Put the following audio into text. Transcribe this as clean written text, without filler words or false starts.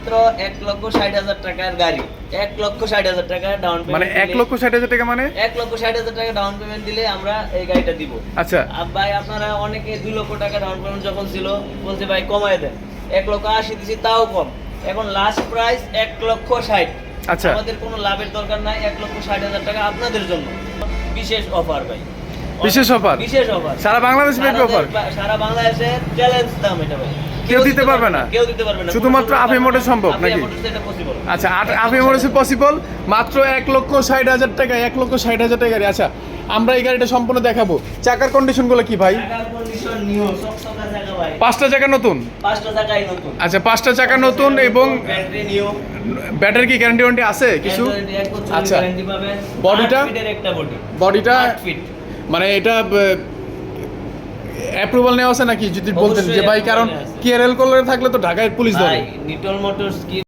মাত্র 1,60,000 টাকার গাড়ি, 1,60,000 টাকা ডাউন পেমেন্ট, মানে 1,60,000 টাকা, মানে 1,60,000 টাকা ডাউন পেমেন্ট দিলে আমরা এই গাড়িটা দিব। আচ্ছা ভাই আপনারা অনেকে 2 লক্ষ টাকা ডাউন পেমেন্ট যখন ছিল বলছে ভাই কমায় দেন, 1,80,000 দিছি তাও কম। এখন লাস্ট প্রাইস 1,60,000। আচ্ছা আমাদের কোনো লাভের দরকার নাই, 1,60,000 টাকা আপনাদের জন্য বিশেষ অফার ভাই, বিশেষ অফার, বিশেষ অফার, সারা বাংলাদেশ ব্যাপী অফার, সারা বাংলাদেশের চ্যালেঞ্জ দাম এটা ভাই, কেউ দিতে পারবে না, কেউ দিতে পারবে না, শুধুমাত্র আফি মোটর সম্ভব নাকি? এটা পসিবল। আচ্ছা আফি মোটরসে পসিবল, মাত্র 1,60,000 টাকা, 1,60,000 টাকা গাড়ি। আচ্ছা আমরা এই গাড়িটা সম্পূর্ণ দেখাবো। চাকার কন্ডিশনগুলো কি ভাই? টাকার কন্ডিশন নিউ, সকসকা চাকা ভাই, 5টা চাকা নতুন? 5টা চাকাই নতুন। আচ্ছা 5টা চাকা নতুন এবং ব্যাটারি নিউ। ব্যাটারি কি গ্যারান্টি ওয়ারেন্টি আছে কিছু? আচ্ছা বডিটা, একটা বডি, বডিটা 8 ফিট। মানে এটা অ্যাপ্রুভাল নেওয়া আছে নাকি যদি বলতেন যে অবশ্যই ভাই, কারণ approval নেওয়া আছে। কেআরএল কলারে থাকলে তো ঢাকায় পুলিশ ধরে। ভাই নিটল মোটরস কি